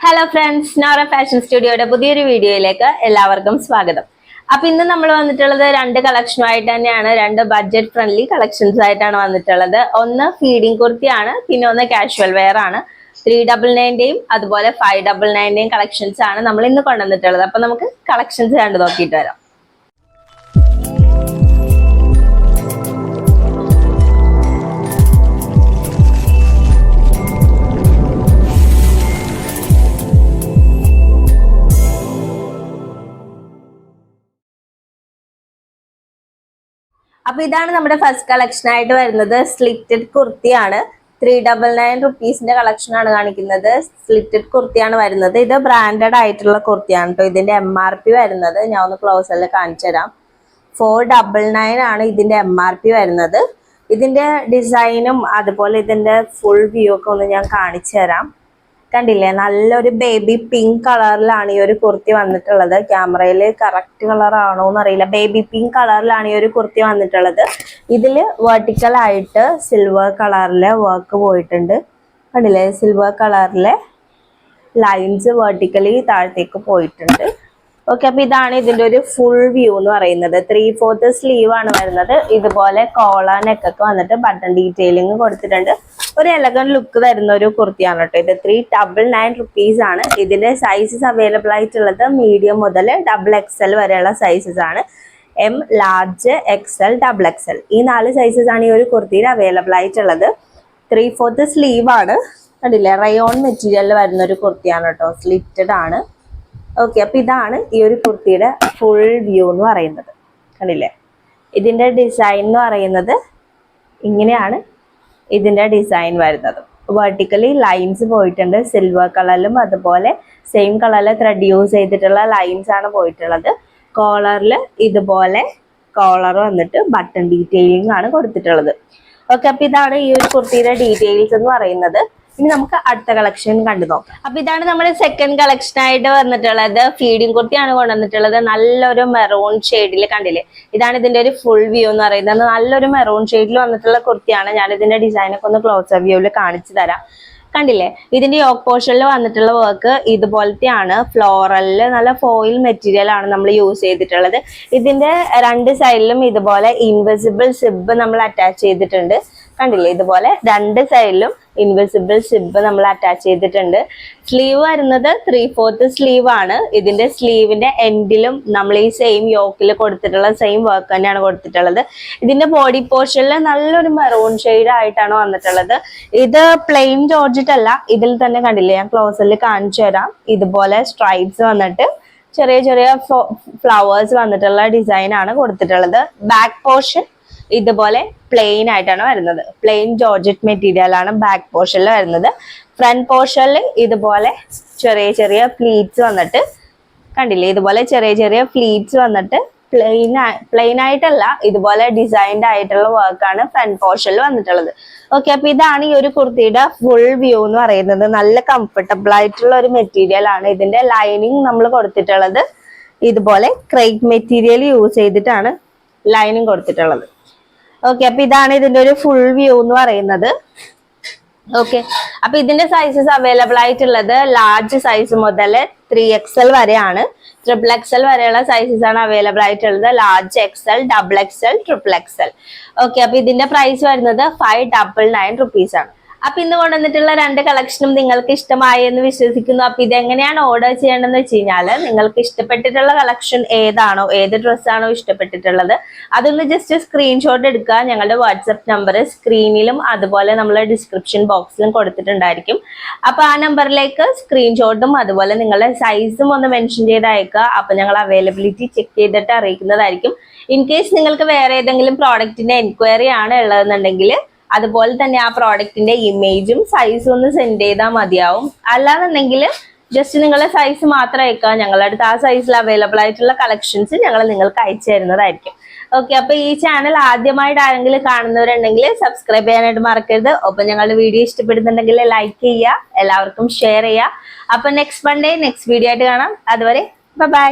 Hello friends, Nora fashion സ്റ്റുഡിയോയുടെ പുതിയൊരു വീഡിയോയിലേക്ക് എല്ലാവർക്കും സ്വാഗതം. അപ്പൊ ഇന്ന് നമ്മൾ വന്നിട്ടുള്ളത് രണ്ട് കളക്ഷനുമായിട്ട് തന്നെയാണ്. രണ്ട് ബഡ്ജറ്റ് ഫ്രണ്ട്ലി കളക്ഷൻസ് ആയിട്ടാണ് വന്നിട്ടുള്ളത്. ഒന്ന് ഫീഡിംഗ് കുർത്തിയാണ്, പിന്നെ ഒന്ന് കാഷ്വൽ വെയർ ആണ്. 399ന്റെയും അതുപോലെ 599ന്റെയും കളക്ഷൻസ് ആണ് നമ്മൾ ഇന്ന് കൊണ്ടുവന്നിട്ടുള്ളത്. അപ്പൊ നമുക്ക് കളക്ഷൻസ് കണ്ടു നോക്കിയിട്ട് വരാം. അപ്പൊ ഇതാണ് നമ്മുടെ ഫസ്റ്റ് കളക്ഷൻ ആയിട്ട് വരുന്നത്. സ്ലിറ്റഡ് കുർത്തിയാണ്. 399 റുപ്പീസിന്റെ കളക്ഷൻ ആണ് കാണിക്കുന്നത്. സ്ലിറ്റഡ് കുർത്തിയാണ് വരുന്നത്. ഇത് ബ്രാൻഡഡ് ആയിട്ടുള്ള കുർത്തിയാണ് കേട്ടോ. ഇതിന്റെ MRP വരുന്നത് ഞാൻ ഒന്ന് ക്ലോസിൽ കാണിച്ചു തരാം. 499 ആണ് ഇതിന്റെ MRP വരുന്നത്. ഇതിന്റെ ഡിസൈനും അതുപോലെ ഇതിന്റെ ഫുൾ വ്യൂ ഒക്കെ ഒന്ന് ഞാൻ കാണിച്ചു തരാം. കണ്ടില്ലേ, നല്ലൊരു ബേബി പിങ്ക് കളറിലാണ് ഈ ഒരു കുർത്തി വന്നിട്ടുള്ളത്. ക്യാമറയിൽ കറക്റ്റ് കളർ ആണോ എന്നറിയില്ല. ബേബി പിങ്ക് കളറിലാണ് ഈ ഒരു കുർത്തി വന്നിട്ടുള്ളത്. ഇതില് വെർട്ടിക്കൽ ആയിട്ട് സിൽവർ കളറിലെ വർക്ക് പോയിട്ടുണ്ട്. കണ്ടില്ലേ, സിൽവർ കളറിലെ ലൈൻസ് വെർട്ടിക്കലി താഴത്തേക്ക് പോയിട്ടുണ്ട്. ഓക്കെ, അപ്പൊ ഇതാണ് ഇതിന്റെ ഒരു ഫുൾ വ്യൂ എന്ന് പറയുന്നത്. 3/4 സ്ലീവ് ആണ് വരുന്നത്. ഇതുപോലെ കോളർ നെക്കൊക്കെ വന്നിട്ട് ബട്ടൺ ഡീറ്റെയിലിംഗ് കൊടുത്തിട്ടുണ്ട്. ഒരു എലഗന്റ് ലുക്ക് തരുന്ന ഒരു കുർത്തിയാണ് കേട്ടോ. ഇത് 399 റുപ്പീസ് ആണ്. ഇതിന്റെ സൈസസ് അവൈലബിൾ ആയിട്ടുള്ളത് മീഡിയം മുതൽ XXL വരെയുള്ള സൈസസ് ആണ്. M, ലാർജ്, XL, XXL ഈ 4 സൈസസ് ആണ് ഈ ഒരു കുർത്തിയിൽ അവൈലബിൾ ആയിട്ടുള്ളത്. 3/4 സ്ലീവ് ആണ്. കണ്ടില്ലേ, റയോൺ മെറ്റീരിയലിൽ വരുന്ന ഒരു കുർത്തിയാണ് കേട്ടോ. സ്ലിറ്റഡ് ആണ്. ഓക്കെ, അപ്പൊ ഇതാണ് ഈ ഒരു കുർത്തിയുടെ ഫുൾ വ്യൂ എന്ന് പറയുന്നത്. കണ്ടില്ലേ, ഇതിന്റെ ഡിസൈൻ എന്ന് പറയുന്നത് ഇങ്ങനെയാണ്. ഇതിന്റെ ഡിസൈൻ വരുന്നത് വെർട്ടിക്കലി ലൈൻസ് പോയിട്ടുണ്ട്. സിൽവർ കളറിലും അതുപോലെ സെയിം കളറിൽ ത്രെഡ് യൂസ് ചെയ്തിട്ടുള്ള ലൈൻസ് ആണ് പോയിട്ടുള്ളത്. കോളറിൽ ഇതുപോലെ കോളർ വന്നിട്ട് ബട്ടൺ ഡീറ്റെയിലിംഗ് ആണ് കൊടുത്തിട്ടുള്ളത്. ഓക്കെ, അപ്പൊ ഇതാണ് ഈ ഒരു കുർത്തിയുടെ ഡീറ്റെയിൽസ് എന്ന് പറയുന്നത്. ഇനി നമുക്ക് അടുത്ത കളക്ഷൻ കണ്ടു നോക്കാം. അപ്പൊ ഇതാണ് നമ്മുടെ സെക്കൻഡ് കളക്ഷൻ ആയിട്ട് വന്നിട്ടുള്ളത്. ഫീഡിംഗ് കുർത്തിയാണ് കൊണ്ടുവന്നിട്ടുള്ളത്. നല്ലൊരു മെറൂൺ ഷെയ്ഡിൽ, കണ്ടില്ലേ, ഇതാണ് ഇതിന്റെ ഒരു ഫുൾ വ്യൂ എന്ന് പറയുന്നത്. നല്ലൊരു മെറൂൺ ഷെയ്ഡിൽ വന്നിട്ടുള്ള കുർത്തിയാണ്. ഞാൻ ഇതിന്റെ ഡിസൈനൊക്കെ ഒന്ന് ക്ലോസർ വ്യൂവിൽ കാണിച്ചു തരാം. കണ്ടില്ലേ, ഇതിന്റെ യോക്ക് പോർഷനിൽ വന്നിട്ടുള്ള വർക്ക് ഇതുപോലത്തെയാണ്. ഫ്ലോറലില് നല്ല ഫോയിൽ മെറ്റീരിയൽ ആണ് നമ്മൾ യൂസ് ചെയ്തിട്ടുള്ളത്. ഇതിന്റെ രണ്ട് സൈഡിലും ഇതുപോലെ ഇൻവിസിബിൾ സിബ് നമ്മൾ അറ്റാച്ച് ചെയ്തിട്ടുണ്ട്. കണ്ടില്ലേ, ഇതുപോലെ രണ്ട് സൈഡിലും ഇൻവിസിബിൾ സിബ് നമ്മൾ അറ്റാച്ച് ചെയ്തിട്ടുണ്ട്. സ്ലീവ് വരുന്നത് 3/4 സ്ലീവ് ആണ്. ഇതിന്റെ സ്ലീവിന്റെ എൻഡിലും നമ്മൾ ഈ സെയിം യോക്കിൽ കൊടുത്തിട്ടുള്ള സെയിം വർക്ക് തന്നെയാണ് കൊടുത്തിട്ടുള്ളത്. ഇതിന്റെ ബോഡി പോർഷനിൽ നല്ലൊരു മെറൂൺ ഷെയ്ഡ് ആയിട്ടാണ് വന്നിട്ടുള്ളത്. ഇത് പ്ലെയിൻ ജോർജറ്റ് അല്ല. ഇതിൽ തന്നെ കണ്ടില്ലേ, ഞാൻ ക്ലോസിൽ കാണിച്ചു തരാം. ഇതുപോലെ സ്ട്രൈപ്സ് വന്നിട്ട് ചെറിയ ചെറിയ ഫ്ലവേഴ്സ് വന്നിട്ടുള്ള ഡിസൈൻ ആണ് കൊടുത്തിട്ടുള്ളത്. ബാക്ക് പോർഷൻ ഇതുപോലെ പ്ലെയിൻ ആയിട്ടാണ് വരുന്നത്. പ്ലെയിൻ ജോർജറ്റ് മെറ്റീരിയൽ ആണ് ബാക്ക് പോർഷനിൽ വരുന്നത്. ഫ്രണ്ട് പോർഷനിൽ ഇതുപോലെ ചെറിയ ചെറിയ ഫ്ലീറ്റ്സ് വന്നിട്ട്, കണ്ടില്ലേ, ഇതുപോലെ ചെറിയ ചെറിയ ഫ്ലീറ്റ്സ് വന്നിട്ട് പ്ലെയിൻ ആയിട്ടല്ല, ഇതുപോലെ ഡിസൈൻഡ് ആയിട്ടുള്ള വർക്കാണ് ഫ്രണ്ട് പോർഷനിൽ വന്നിട്ടുള്ളത്. ഓക്കെ, അപ്പൊ ഇതാണ് ഈ ഒരു കുർത്തിയുടെ ഫുൾ വ്യൂ എന്ന് പറയുന്നത്. നല്ല കംഫർട്ടബിൾ ആയിട്ടുള്ള ഒരു മെറ്റീരിയൽ ആണ്. ഇതിന്റെ ലൈനിങ് നമ്മൾ കൊടുത്തിട്ടുള്ളത് ഇതുപോലെ ക്രേപ്പ് മെറ്റീരിയൽ യൂസ് ചെയ്തിട്ടാണ് ലൈനിങ് കൊടുത്തിട്ടുള്ളത്. ഓക്കെ, അപ്പൊ ഇതാണ് ഇതിന്റെ ഒരു ഫുൾ വ്യൂ എന്ന് പറയുന്നത്. ഓക്കെ, അപ്പൊ ഇതിന്റെ സൈസസ് അവൈലബിൾ ആയിട്ടുള്ളത് ലാർജ് സൈസ് മുതൽ 3XL വരെയാണ്. XXL വരെയുള്ള സൈസസ് ആണ് അവൈലബിൾ ആയിട്ടുള്ളത്. Large, XL, XXL, XXL. Okay, അപ്പൊ ഇതിന്റെ പ്രൈസ് വരുന്നത് 599 റുപ്പീസ് ആണ്. അപ്പൊ ഇന്ന് കൊണ്ടുവന്നിട്ടുള്ള രണ്ട് കളക്ഷനും നിങ്ങൾക്ക് ഇഷ്ടമായി എന്ന് വിശ്വസിക്കുന്നു. അപ്പൊ ഇതെങ്ങനെയാണ് ഓർഡർ ചെയ്യേണ്ടതെന്ന് വെച്ച് കഴിഞ്ഞാല്, നിങ്ങൾക്ക് ഇഷ്ടപ്പെട്ടിട്ടുള്ള കളക്ഷൻ ഏതാണോ, ഏത് ഡ്രസ്സാണോ ഇഷ്ടപ്പെട്ടിട്ടുള്ളത്, അതൊന്ന് ജസ്റ്റ് സ്ക്രീൻഷോട്ട് എടുക്കുക. ഞങ്ങളുടെ വാട്സപ്പ് നമ്പർ സ്ക്രീനിലും അതുപോലെ നമ്മളെ ഡിസ്ക്രിപ്ഷൻ ബോക്സിലും കൊടുത്തിട്ടുണ്ടായിരിക്കും. അപ്പൊ ആ നമ്പറിലേക്ക് സ്ക്രീൻഷോട്ടും അതുപോലെ നിങ്ങളുടെ സൈസും ഒന്ന് മെൻഷൻ ചെയ്ത് അയക്കുക. അപ്പൊ ഞങ്ങൾ അവൈലബിലിറ്റി ചെക്ക് ചെയ്തിട്ട് അറിയിക്കുന്നതായിരിക്കും. ഇൻ കേസ് നിങ്ങൾക്ക് വേറെ ഏതെങ്കിലും പ്രോഡക്റ്റിന്റെ എൻക്വയറി ആണ് ഉള്ളതെന്നുണ്ടെങ്കിൽ അതുപോലെ തന്നെ ആ പ്രോഡക്റ്റിന്റെ ഇമേജും സൈസും ഒന്ന് സെൻഡ് ചെയ്താൽ മതിയാവും. അല്ലാന്നുണ്ടെങ്കിൽ ജസ്റ്റ് നിങ്ങളുടെ സൈസ് മാത്രം അയക്കുക. ഞങ്ങളുടെ അടുത്ത് ആ സൈസിൽ അവൈലബിൾ ആയിട്ടുള്ള കളക്ഷൻസ് ഞങ്ങൾ നിങ്ങൾക്ക് അയച്ചു തരുന്നതായിരിക്കും. ഓക്കെ, അപ്പൊ ഈ ചാനൽ ആദ്യമായിട്ട് ആരെങ്കിലും കാണുന്നവരുണ്ടെങ്കിൽ സബ്സ്ക്രൈബ് ചെയ്യാനായിട്ട് മറക്കരുത്. ഒപ്പം ഞങ്ങളുടെ വീഡിയോ ഇഷ്ടപ്പെടുന്നുണ്ടെങ്കിൽ ലൈക്ക് ചെയ്യുക, എല്ലാവർക്കും ഷെയർ ചെയ്യുക. അപ്പൊ നെക്സ്റ്റ് മൺഡേ നെക്സ്റ്റ് വീഡിയോ ആയിട്ട് കാണാം. അതുവരെ ബൈ.